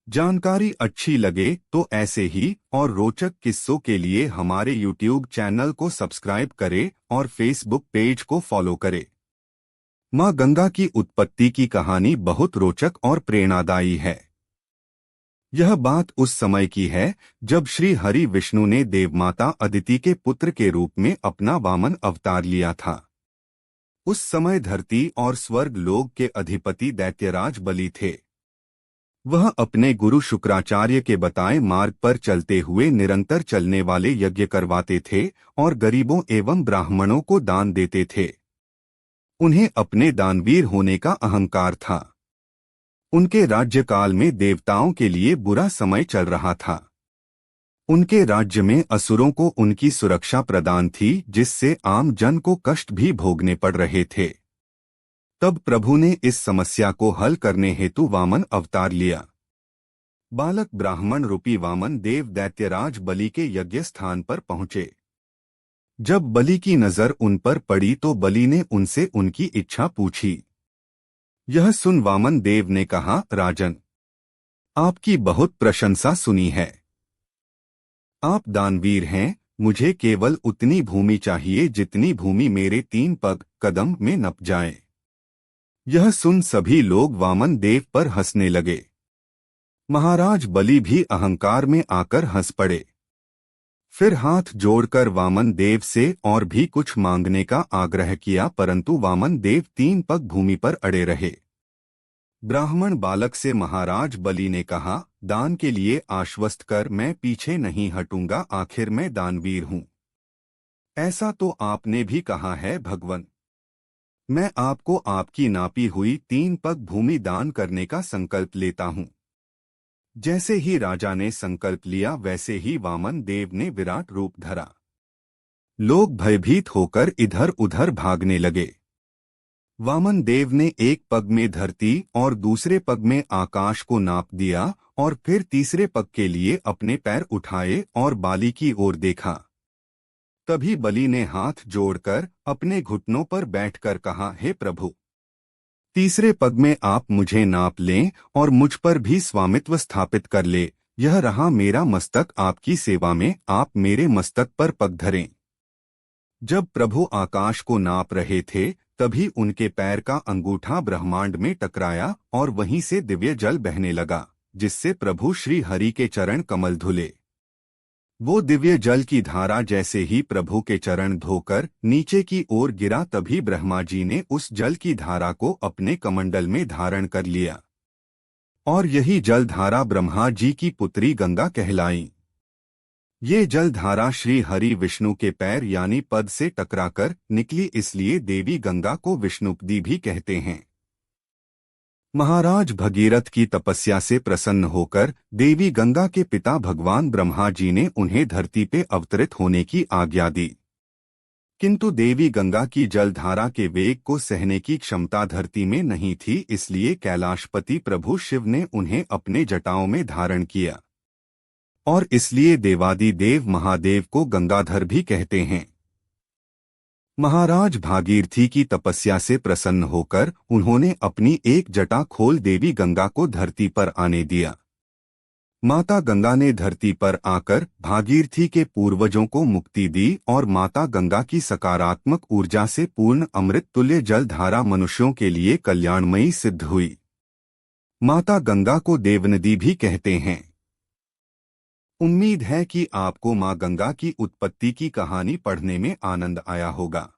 जानकारी अच्छी लगे तो ऐसे ही और रोचक किस्सों के लिए हमारे YouTube चैनल को सब्सक्राइब करें और Facebook पेज को फॉलो करें। मां गंगा की उत्पत्ति की कहानी बहुत रोचक और प्रेरणादायी है। यह बात उस समय की है जब श्री हरि विष्णु ने देवमाता अदिति के पुत्र के रूप में अपना वामन अवतार लिया था। उस समय धरती और स्वर्ग लोक के अधिपति दैत्यराज बलि थे। वह अपने गुरु शुक्राचार्य के बताए मार्ग पर चलते हुए निरंतर चलने वाले यज्ञ करवाते थे और गरीबों एवं ब्राह्मणों को दान देते थे। उन्हें अपने दानवीर होने का अहंकार था। उनके राज्यकाल में देवताओं के लिए बुरा समय चल रहा था। उनके राज्य में असुरों को उनकी सुरक्षा प्रदान थी, जिससे आम जन को कष्ट भी भोगने पड़ रहे थे। तब प्रभु ने इस समस्या को हल करने हेतु वामन अवतार लिया। बालक ब्राह्मण रूपी वामन देव दैत्यराज बलि के यज्ञ स्थान पर पहुंचे। जब बलि की नजर उन पर पड़ी तो बलि ने उनसे उनकी इच्छा पूछी। यह सुन वामन देव ने कहा, राजन, आपकी बहुत प्रशंसा सुनी है। आप दानवीर हैं। मुझे केवल उतनी भूमि चाहिए जितनी भूमि मेरे 3 पग कदम में नप जाए। यह सुन सभी लोग वामन देव पर हंसने लगे। महाराज बलि भी अहंकार में आकर हंस पड़े। फिर हाथ जोड़कर वामन देव से और भी कुछ मांगने का आग्रह किया, परंतु वामन देव 3 पग भूमि पर अड़े रहे। ब्राह्मण बालक से महाराज बलि ने कहा, दान के लिए आश्वस्त कर, मैं पीछे नहीं हटूंगा, आखिर मैं दानवीर हूं। ऐसा तो आपने भी कहा है भगवन। मैं आपको आपकी नापी हुई 3 पग भूमि दान करने का संकल्प लेता हूं। जैसे ही राजा ने संकल्प लिया वैसे ही वामन देव ने विराट रूप धरा। लोग भयभीत होकर इधर उधर भागने लगे। वामन देव ने एक पग में धरती और दूसरे पग में आकाश को नाप दिया और फिर तीसरे पग के लिए अपने पैर उठाए और बाली की ओर देखा। तभी बलि ने हाथ जोड़कर अपने घुटनों पर बैठकर कहा, हे प्रभु, तीसरे पग में आप मुझे नाप लें और मुझ पर भी स्वामित्व स्थापित कर ले। यह रहा मेरा मस्तक, आपकी सेवा में आप मेरे मस्तक पर पग धरें। जब प्रभु आकाश को नाप रहे थे तभी उनके पैर का अंगूठा ब्रह्मांड में टकराया और वहीं से दिव्य जल बहने लगा, जिससे प्रभु श्री हरि के चरण कमल धुले। वो दिव्य जल की धारा जैसे ही प्रभु के चरण धोकर नीचे की ओर गिरा, तभी ब्रह्मा जी ने उस जल की धारा को अपने कमंडल में धारण कर लिया और यही जल धारा ब्रह्मा जी की पुत्री गंगा कहलाई। ये जल धारा श्री हरि विष्णु के पैर यानी पद से टकराकर निकली, इसलिए देवी गंगा को विष्णुपदी भी कहते हैं। महाराज भगीरथ की तपस्या से प्रसन्न होकर देवी गंगा के पिता भगवान ब्रह्मा जी ने उन्हें धरती पे अवतरित होने की आज्ञा दी। किंतु देवी गंगा की जलधारा के वेग को सहने की क्षमता धरती में नहीं थी, इसलिए कैलाशपति प्रभु शिव ने उन्हें अपने जटाओं में धारण किया और इसलिए देवादिदेव महादेव को गंगाधर भी कहते हैं। महाराज भागीरथी की तपस्या से प्रसन्न होकर उन्होंने अपनी एक जटा खोल देवी गंगा को धरती पर आने दिया। माता गंगा ने धरती पर आकर भागीरथी के पूर्वजों को मुक्ति दी और माता गंगा की सकारात्मक ऊर्जा से पूर्ण अमृत तुल्य जलधारा मनुष्यों के लिए कल्याणमयी सिद्ध हुई। माता गंगा को देवनदी भी कहते हैं। उम्मीद है कि आपको मां गंगा की उत्पत्ति की कहानी पढ़ने में आनंद आया होगा।